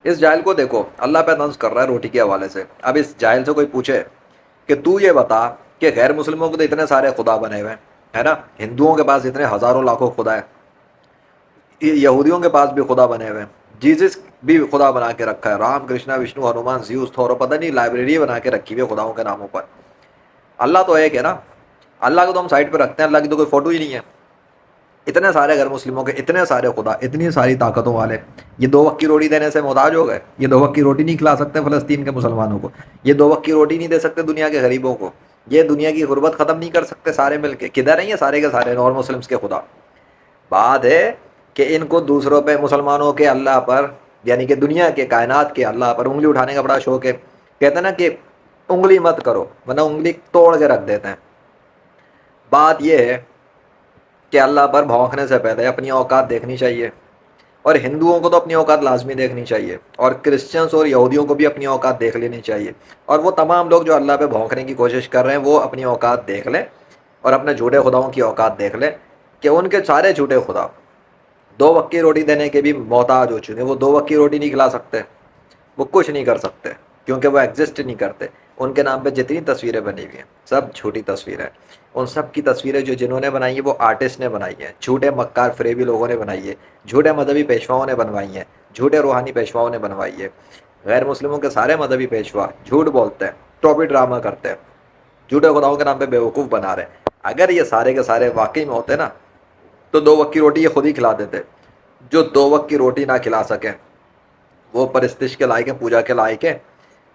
اس جاہل کو دیکھو، اللہ پہ طنز کر رہا ہے روٹی کے حوالے سے. اب اس جاہل سے کوئی پوچھے کہ تو یہ بتا کہ غیر مسلموں کو تو اتنے سارے خدا بنے ہوئے ہیں، ہے نا، ہندوؤں کے پاس اتنے ہزاروں لاکھوں خدا ہے، یہودیوں کے پاس بھی خدا بنے ہوئے ہیں، جیزس بھی خدا بنا کے رکھا ہے، رام کرشنا وشنو ہنومان زیوس تھورو، پتہ نہیں لائبریری بنا کے رکھی ہوئی ہے خداؤں کے ناموں پر. اللہ تو ایک ہے نا. اللہ کو تو ہم سائڈ پہ رکھتے ہیں، اللہ کی تو کوئی فوٹو ہی نہیں ہے. اتنے سارے غیر مسلموں کے اتنے سارے خدا، اتنی ساری طاقتوں والے، یہ 2 وقت کی روٹی دینے سے محتاج ہو گئے؟ یہ 2 وقت کی روٹی نہیں کھلا سکتے فلسطین کے مسلمانوں کو؟ یہ 2 وقت کی روٹی نہیں دے سکتے دنیا کے غریبوں کو؟ یہ دنیا کی غربت ختم نہیں کر سکتے سارے مل کے؟ کدھر ہیں یہ سارے کے سارے نان مسلمس کے خدا؟ بات ہے کہ ان کو دوسروں پہ، مسلمانوں کے اللہ پر، یعنی کہ دنیا کے کائنات کے اللہ پر انگلی اٹھانے کا بڑا شوق ہے. کہتے ہیں نا کہ انگلی مت کرو ورنہ انگلی توڑ کے رکھ دیتے ہیں. بات یہ ہے کہ اللہ پر بھونکنے سے پہلے اپنی اوقات دیکھنی چاہیے، اور ہندوؤں کو تو اپنی اوقات لازمی دیکھنی چاہیے، اور کرسچنس اور یہودیوں کو بھی اپنی اوقات دیکھ لینی چاہیے. اور وہ تمام لوگ جو اللہ پہ بھونکنے کی کوشش کر رہے ہیں وہ اپنی اوقات دیکھ لیں، اور اپنے جھوٹے خداؤں کی اوقات دیکھ لیں کہ ان کے سارے جھوٹے خدا 2 وقت کی روٹی دینے کے بھی محتاج ہو چکے ہیں. وہ 2 وقت کی روٹی نہیں کھلا سکتے، وہ کچھ نہیں کر سکتے، کیونکہ وہ ایگزسٹ نہیں کرتے. ان کے نام پہ جتنی تصویریں بنی ہوئی ہیں سب جھوٹی تصویریں. ان سب کی تصویریں جو جنہوں نے بنائی ہیں وہ آرٹسٹ نے بنائی ہیں، جھوٹے مکار فریبی لوگوں نے بنائی ہے، جھوٹے مذہبی پیشواؤں نے بنوائی ہیں، جھوٹے روحانی پیشواؤں نے بنوائی ہے. غیر مسلموں کے سارے مذہبی پیشوا جھوٹ بولتے ہیں، ٹوپی ڈرامہ کرتے ہیں، جھوٹے خداؤں کے نام پہ بیوقوف بنا رہے ہیں. اگر یہ سارے کے سارے واقعی میں ہوتے نا تو 2 وقت کی روٹی یہ خود ہی کھلا دیتے. جو 2 وقت کی روٹی نہ کھلا سکیں وہ پرستش کے لائق ہیں، پوجا کے لائق ہیں.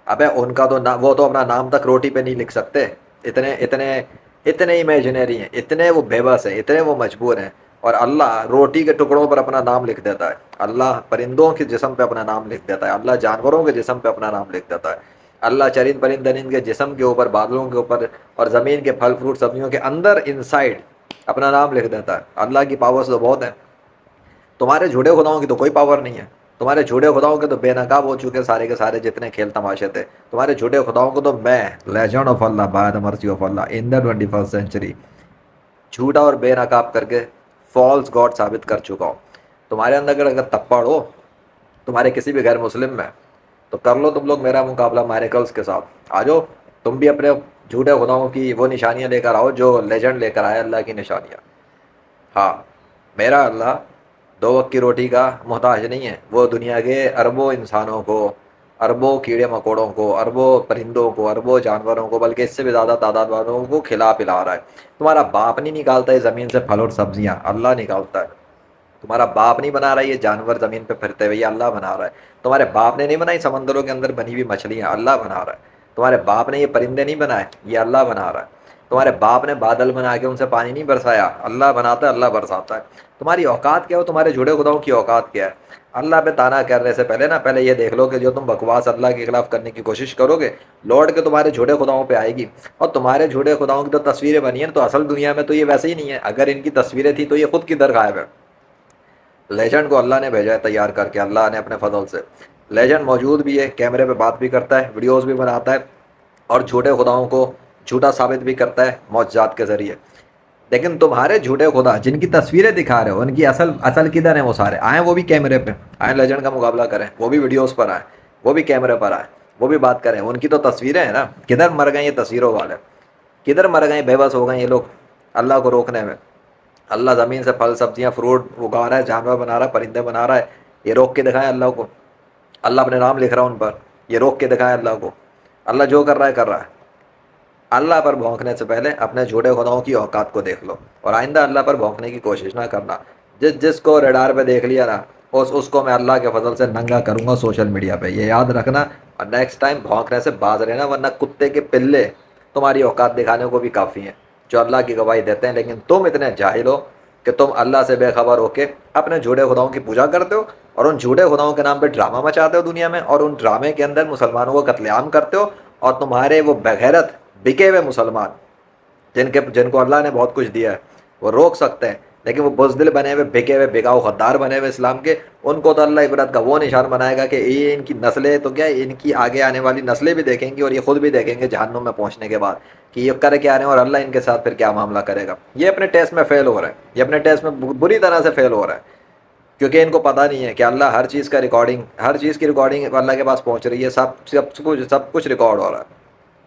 ابے ان کا تو وہ تو اپنا نام تک روٹی پہ نہیں لکھ سکتے. اتنے اتنے اتنے امیجنری ہیں، اتنے وہ بے بس ہیں، اتنے وہ مجبور ہیں. اور اللہ روٹی کے ٹکڑوں پر اپنا نام لکھ دیتا ہے، اللہ پرندوں کے جسم پہ اپنا نام لکھ دیتا ہے، اللہ جانوروں کے جسم پہ اپنا نام لکھ دیتا ہے، اللہ چرند پرند درند کے جسم کے اوپر، بادلوں کے اوپر، اور زمین کے پھل فروٹ سبزیوں کے اندر انسائڈ اپنا نام لکھ دیتا ہے. اللہ کی پاورز تو بہت ہیں. تمہارے جھوٹے خداؤں کی تو کوئی پاور نہیں ہے. تمہارے جھوٹے خداؤں کے تو بے نقاب ہو چکے سارے کے سارے جتنے کھیل تماشے تھے. تمہارے جھوٹے خداؤں کو تو میں، legend of Allah by the mercy of Allah in the 21st century, جھوٹا اور بے نقاب کر کے فالس گاڈ ثابت کر چکا ہوں. تمہارے اندر اگر تپڑ ہو تمہارے کسی بھی غیر مسلم میں تو کر لو تم لوگ میرا مقابلہ میریکلز کے ساتھ. آ جاؤ تم بھی اپنے جھوٹے خداؤں کی وہ نشانیاں لے کر آؤ جو لیجنڈ لے کر آئے اللہ کی نشانیاں. ہاں، میرا اللہ 2 وقت کی روٹی کا محتاج نہیں ہے. وہ دنیا کے اربوں انسانوں کو، اربوں کیڑے مکوڑوں کو، اربوں پرندوں کو، اربوں جانوروں کو، بلکہ اس سے بھی زیادہ تعداد والوں کو کھلا پلا رہا ہے. تمہارا باپ نہیں نکالتا ہے زمین سے پھل اور سبزیاں، اللہ نکالتا ہے. تمہارا باپ نہیں بنا رہا ہے یہ جانور زمین پہ پھرتے ہوئے، یہ اللہ بنا رہا ہے. تمہارے باپ نے نہیں بنائی سمندروں کے اندر بنی ہوئی مچھلیاں، اللہ بنا رہا ہے. تمہارے باپ نے یہ پرندے نہیں بنائے، یہ اللہ بنا رہا ہے. تمہارے باپ نے بادل بنا کے ان سے پانی نہیں برسایا، اللہ بناتا ہے، اللہ برساتا ہے. تمہاری اوقات کیا ہو؟ تمہارے جھوٹے خداؤں کی اوقات کیا ہے؟ اللہ پہ تانا کرنے سے پہلے نا پہلے یہ دیکھ لو کہ جو تم بکواس اللہ کے خلاف کرنے کی کوشش کرو گے لوٹ کے تمہارے جھوٹے خداؤں پہ آئے گی. اور تمہارے جھوٹے خداؤں کی تو تصویریں بنی ہیں تو اصل دنیا میں تو یہ ویسے ہی نہیں ہے. اگر ان کی تصویریں تھیں تو یہ خود کی در غائب ہے. لیجنڈ کو اللہ نے بھیجا ہے تیار کر کے، اللہ نے اپنے فضل سے. لیجنڈ موجود بھی ہے، کیمرے پہ بات بھی کرتا ہے، ویڈیوز بھی بناتا ہے، اور جھوٹے خداؤں کو جھوٹا ثابت بھی کرتا ہے معجزات کے ذریعے. لیکن تمہارے جھوٹے خدا جن کی تصویریں دکھا رہے ہو ان کی اصل کدھر ہیں؟ وہ سارے آئیں، وہ بھی کیمرے پہ آئیں، لیجنڈ کا مقابلہ کریں، وہ بھی ویڈیوز پر آئیں، وہ بھی کیمرے پر آئیں، وہ بھی بات کریں. ان کی تو تصویریں ہیں نا. کدھر مر گئے یہ تصویروں والے؟ کدھر مر گئے؟ بے بس ہو گئے یہ لوگ اللہ کو روکنے میں. اللہ زمین سے پھل سبزیاں فروٹ اگا رہا ہے، جانور بنا رہا ہے، پرندے بنا رہا ہے. یہ روک کے دکھائیں اللہ کو. اللہ اپنے نام لکھ رہا ہے ان پر، یہ روک کے دکھائیں اللہ کو. اللہ جو کر رہا ہے کر رہا ہے. اللہ پر بھونکنے سے پہلے اپنے جھوٹے خداؤں کی اوقات کو دیکھ لو، اور آئندہ اللہ پر بھونکنے کی کوشش نہ کرنا. جس کو ریڈار پہ دیکھ لیا نا اس کو میں اللہ کے فضل سے ننگا کروں گا سوشل میڈیا پہ، یہ یاد رکھنا. اور نیکسٹ ٹائم بھونکنے سے باز رہنا، ورنہ کتے کے پلے تمہاری اوقات دکھانے کو بھی کافی ہیں جو اللہ کی گواہی دیتے ہیں. لیکن تم اتنے جاہل ہو کہ تم اللہ سے بے خبر ہو کے اپنے جھوٹے خداؤں کی پوجا کرتے ہو، اور ان جھوٹے خداؤں کے نام پہ ڈرامہ مچاتے ہو دنیا میں، اور ان ڈرامے کے اندر مسلمانوں کو قتل عام کرتے ہو. اور تمہارے وہ بغیرت بکے ہوئے مسلمان جن کو اللہ نے بہت کچھ دیا ہے وہ روک سکتے ہیں، لیکن وہ بزدل بنے ہوئے بکے ہوئے بگاؤ غدار بنے ہوئے اسلام کے، ان کو تو اللہ عبرت کا وہ نشان بنائے گا کہ یہ ان کی نسلیں تو کیا، ان کی آگے آنے والی نسلیں بھی دیکھیں گی، اور یہ خود بھی دیکھیں گے جہنم میں پہنچنے کے بعد کہ یہ کر کے آ رہے ہیں اور اللہ ان کے ساتھ پھر کیا معاملہ کرے گا. یہ اپنے ٹیسٹ میں فیل ہو رہے ہیں، یہ اپنے ٹیسٹ میں بری طرح سے فیل ہو رہے ہیں. کیونکہ ان کو پتہ نہیں ہے کہ اللہ ہر چیز کا ریکارڈنگ، ہر چیز کی ریکارڈنگ اللہ کے پاس پہنچ رہی ہے، سب کچھ ریکارڈ ہو رہا ہے۔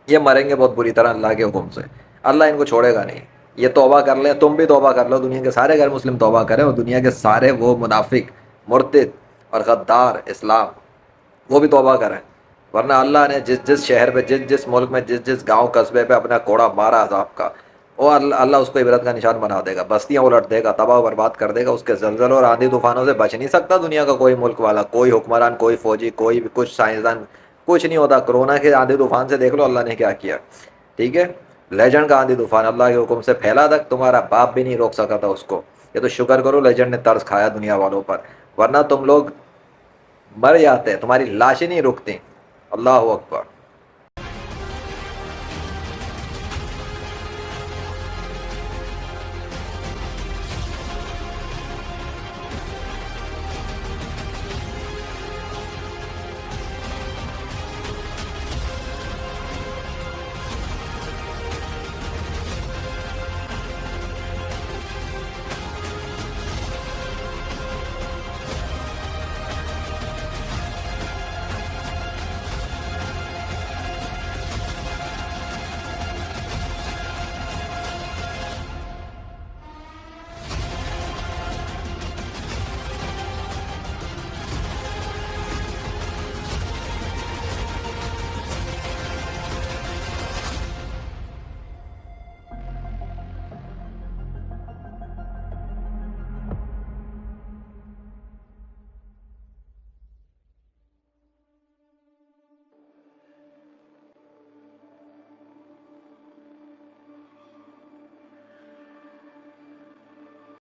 یہ مریں گے بہت بری طرح اللہ کے حکم سے، اللہ ان کو چھوڑے گا نہیں۔ یہ توبہ کر لیں، تم بھی توبہ کر لو، دنیا کے سارے غیر مسلم توبہ کریں، اور دنیا کے سارے وہ منافق، مرتد اور غدار اسلام، وہ بھی توبہ کریں، ورنہ اللہ نے جس جس شہر پہ، جس جس ملک میں، جس جس گاؤں قصبے پہ اپنا کوڑا مارا عذاب کا، وہ اللہ اس کو عبرت کا نشان بنا دے گا، بستیاں الٹ دے گا، تباہ و برباد کر دے گا، اس کے زلزلوں اور آندھی طوفانوں سے بچ نہیں سکتا دنیا کا کوئی ملک والا، کوئی حکمران، کوئی فوجی، کوئی بھی کچھ سائنسدان، کچھ نہیں ہوتا۔ کرونا کے آندھی طوفان سے دیکھ لو اللہ نے کیا کیا، ٹھیک ہے؟ لیجنڈ کا آندھی طوفان اللہ کے حکم سے پھیلا تک تمہارا باپ بھی نہیں روک سکا تھا اس کو۔ یہ تو شکر کرو لیجنڈ نے طرز کھایا دنیا والوں پر، ورنہ تم لوگ مر جاتے، تمہاری لاشیں نہیں رکتی۔ اللہ اکبر۔